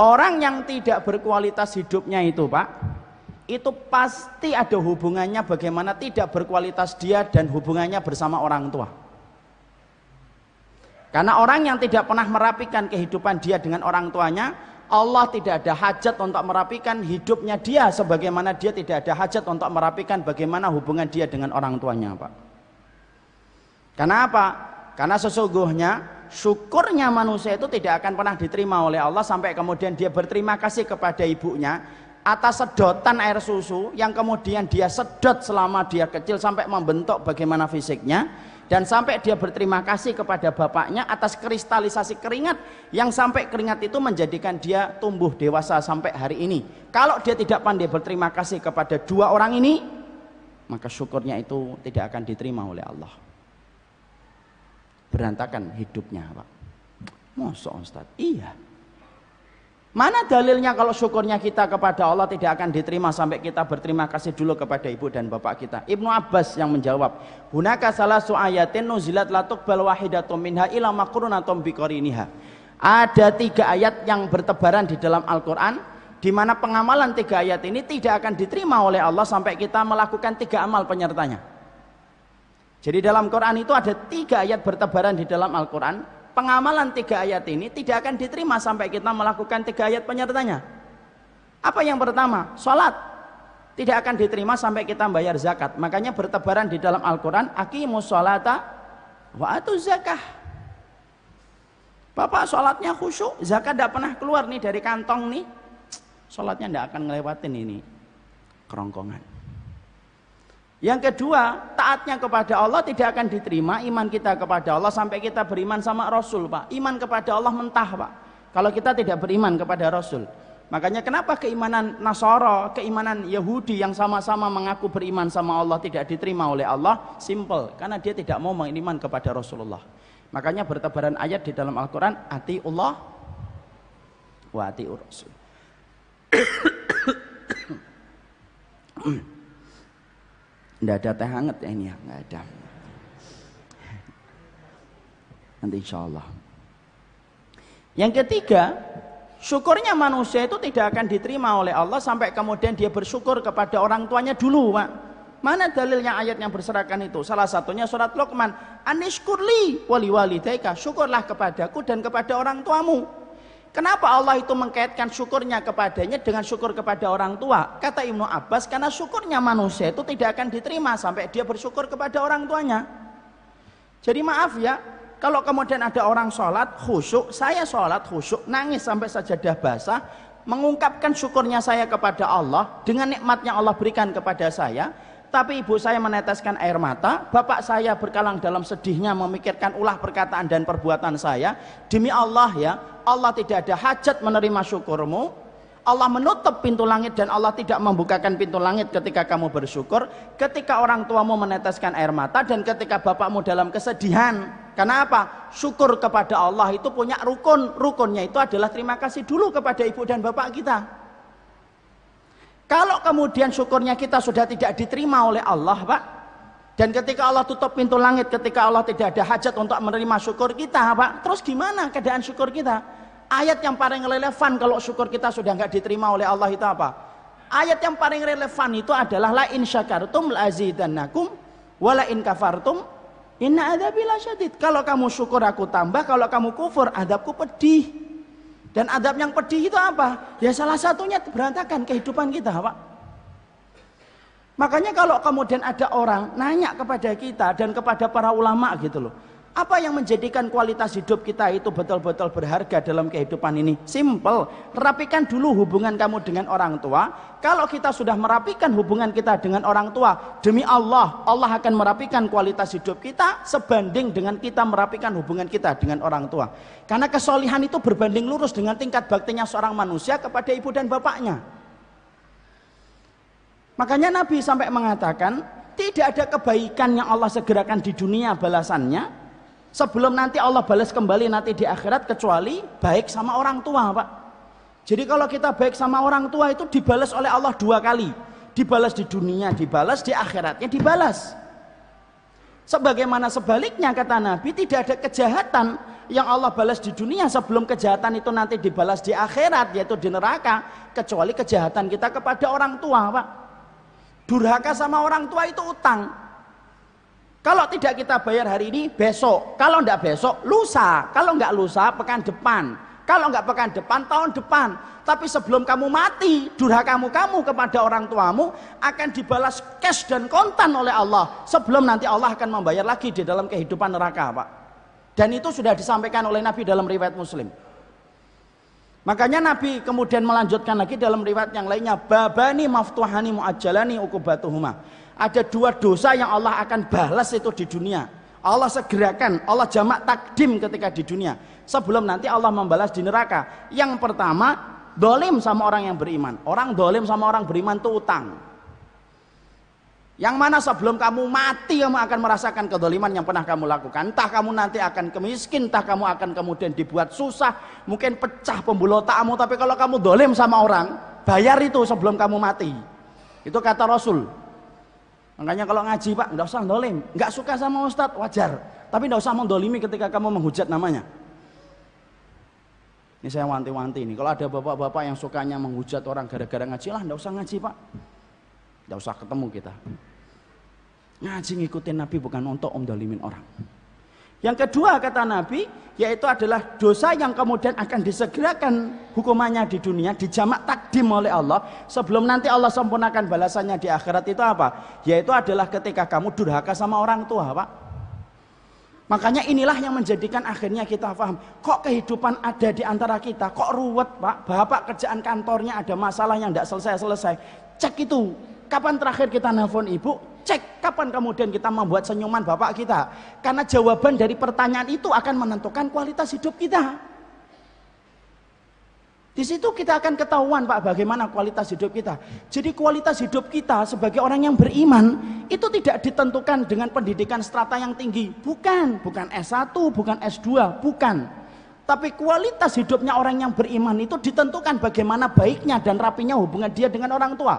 Orang yang tidak berkualitas hidupnya itu Pak, itu pasti ada hubungannya bagaimana tidak berkualitas dia dan hubungannya bersama orang tua. Karena orang yang tidak pernah merapikan kehidupan dia dengan orang tuanya, Allah tidak ada hajat untuk merapikan hidupnya dia, sebagaimana dia tidak ada hajat untuk merapikan bagaimana hubungan dia dengan orang tuanya Pak. Karena apa? Karena sesungguhnya syukurnya manusia itu tidak akan pernah diterima oleh Allah sampai kemudian dia berterima kasih kepada ibunya atas sedotan air susu yang kemudian dia sedot selama dia kecil sampai membentuk bagaimana fisiknya, dan sampai dia berterima kasih kepada bapaknya atas kristalisasi keringat yang sampai keringat itu menjadikan dia tumbuh dewasa sampai hari ini. Kalau dia tidak pandai berterima kasih kepada dua orang ini, maka syukurnya itu tidak akan diterima oleh Allah. Berantakan hidupnya Pak. Masa Ustaz? Iya. Mana dalilnya kalau syukurnya kita kepada Allah tidak akan diterima sampai kita berterima kasih dulu kepada ibu dan bapak kita? Ibnu Abbas yang menjawab, hunaka salasu ayatin nuzilat la tuqbal wahidatum minha ila maqrunatum biqariniha. Ada 3 ayat yang bertebaran di dalam Al-Quran, di mana pengamalan 3 ayat ini tidak akan diterima oleh Allah sampai kita melakukan 3 amal penyertanya. Jadi dalam Quran itu ada 3 ayat bertebaran di dalam Al-Quran. Pengamalan 3 ayat ini tidak akan diterima sampai kita melakukan 3 ayat penyertanya. Apa yang pertama? Salat tidak akan diterima sampai kita bayar zakat. Makanya bertebaran di dalam Al-Quran, aqimus sholata wa atuz zakah. Bapak sholatnya khusyuk, zakat tidak pernah keluar nih dari kantong nih, sholatnya tidak akan ngelewatin ini kerongkongan. Yang kedua, taatnya kepada Allah tidak akan diterima iman kita kepada Allah sampai kita beriman sama Rasul Pak. Iman kepada Allah mentah Pak, kalau kita tidak beriman kepada Rasul. Makanya kenapa keimanan Nasara, keimanan Yahudi yang sama-sama mengaku beriman sama Allah tidak diterima oleh Allah? Simple, karena dia tidak mau beriman kepada Rasulullah. Makanya bertebaran ayat di dalam Al-Quran, atiullah wa atiur Rasul. Tidak ada teh hangat ya ini ya, nggak ada. Nanti insya Allah. Yang ketiga, syukurnya manusia itu tidak akan diterima oleh Allah sampai kemudian dia bersyukur kepada orang tuanya dulu Pak. Mana dalilnya ayat yang berserakan itu? Salah satunya surat Luqman, anishkurli wali walidayka, syukurlah kepadaku dan kepada orang tuamu. Kenapa Allah itu mengkaitkan syukurnya kepadanya dengan syukur kepada orang tua? Kata Ibnu Abbas, karena syukurnya manusia itu tidak akan diterima sampai dia bersyukur kepada orang tuanya. Jadi maaf ya, kalau kemudian ada orang sholat khusyuk, saya sholat khusyuk, nangis sampai sajadah basah, mengungkapkan syukurnya saya kepada Allah dengan nikmatnya Allah berikan kepada saya, tapi ibu saya meneteskan air mata, bapak saya berkalang dalam sedihnya memikirkan ulah perkataan dan perbuatan saya. Demi Allah ya, Allah tidak ada hajat menerima syukurmu. Allah menutup pintu langit dan Allah tidak membukakan pintu langit ketika kamu bersyukur, ketika orang tuamu meneteskan air mata dan ketika bapakmu dalam kesedihan. Karena apa? Syukur kepada Allah itu punya rukun. Rukunnya itu adalah terima kasih dulu kepada ibu dan bapak kita. Kalau kemudian syukurnya kita sudah tidak diterima oleh Allah Pak, dan ketika Allah tutup pintu langit, ketika Allah tidak ada hajat untuk menerima syukur kita Pak, terus gimana keadaan syukur kita? Ayat yang paling relevan kalau syukur kita sudah nggak diterima oleh Allah itu apa? Ayat yang paling relevan itu adalah la in syakartum la azidannakum wa la in kafartum inna adzabi lasyadid. Kalau kamu syukur aku tambah, kalau kamu kufur adabku pedih. Dan adab yang pedih itu apa? Ya salah satunya berantakan kehidupan kita Pak. Makanya kalau kemudian ada orang nanya kepada kita dan kepada para ulama gitu loh, apa yang menjadikan kualitas hidup kita itu betul-betul berharga dalam kehidupan ini? Simple, rapikan dulu hubungan kamu dengan orang tua. Kalau kita sudah merapikan hubungan kita dengan orang tua, demi Allah, Allah akan merapikan kualitas hidup kita sebanding dengan kita merapikan hubungan kita dengan orang tua. Karena kesolihan itu berbanding lurus dengan tingkat baktinya seorang manusia kepada ibu dan bapaknya. Makanya Nabi sampai mengatakan, tidak ada kebaikan yang Allah segerakan di dunia balasannya sebelum nanti Allah balas kembali nanti di akhirat kecuali baik sama orang tua Pak. Jadi kalau kita baik sama orang tua itu dibalas oleh Allah 2 kali. Dibalas di dunia, dibalas di akhiratnya, dibalas. Sebagaimana sebaliknya kata Nabi, tidak ada kejahatan yang Allah balas di dunia sebelum kejahatan itu nanti dibalas di akhirat, yaitu di neraka, kecuali kejahatan kita kepada orang tua, Pak. Durhaka sama orang tua itu utang. Kalau tidak kita bayar hari ini, besok. Kalau enggak besok, lusa. Kalau enggak lusa, pekan depan. Kalau enggak pekan depan, tahun depan. Tapi sebelum kamu mati, durhakamu kamu kepada orang tuamu akan dibalas cash dan kontan oleh Allah. Sebelum nanti Allah akan membayar lagi di dalam kehidupan neraka, Pak. Dan itu sudah disampaikan oleh Nabi dalam riwayat Muslim. Makanya Nabi kemudian melanjutkan lagi dalam riwayat yang lainnya, babani maftuhani muajjalani ukubatuhuma. Ada dua dosa yang Allah akan balas itu di dunia. Allah segerakan, Allah jamak takdim ketika di dunia. Sebelum nanti Allah membalas di neraka. Yang pertama, dolim sama orang yang beriman. Orang dolim sama orang beriman itu utang. Yang mana sebelum kamu mati kamu akan merasakan kedoliman yang pernah kamu lakukan. Entah kamu nanti akan kemiskin, entah kamu akan kemudian dibuat susah, mungkin pecah pembuluh otakmu. Tapi kalau kamu dolim sama orang, bayar itu sebelum kamu mati. Itu kata Rasul. Makanya kalau ngaji, Pak, nggak usah dolim. Nggak suka sama ustadz, wajar. Tapi nggak usah mendolimi ketika kamu menghujat namanya. Ini saya wanti-wanti nih. Kalau ada bapak-bapak yang sukanya menghujat orang gara-gara ngaji, lah nggak usah ngaji, Pak. Nggak usah ketemu kita. Ngaji ngikutin Nabi bukan untuk mendolimin orang. Yang kedua kata Nabi, yaitu adalah dosa yang kemudian akan disegerakan hukumannya di dunia, dijamak takdim oleh Allah sebelum nanti Allah sempurnakan balasannya di akhirat. Itu apa? Yaitu adalah ketika kamu durhaka sama orang tua, Pak. Makanya inilah yang menjadikan akhirnya kita paham, kok kehidupan ada di antara kita, kok ruwet, Pak. Bapak kerjaan kantornya ada masalah yang tidak selesai-selesai. Cek itu, kapan terakhir kita nelpon ibu? Cek kapan kemudian kita membuat senyuman bapak kita. Karena jawaban dari pertanyaan itu akan menentukan kualitas hidup kita. Di situ kita akan ketahuan, Pak, bagaimana kualitas hidup kita. Jadi kualitas hidup kita sebagai orang yang beriman itu tidak ditentukan dengan pendidikan strata yang tinggi. Bukan S1, bukan S2, bukan. Tapi kualitas hidupnya orang yang beriman itu ditentukan bagaimana baiknya dan rapinya hubungan dia dengan orang tua.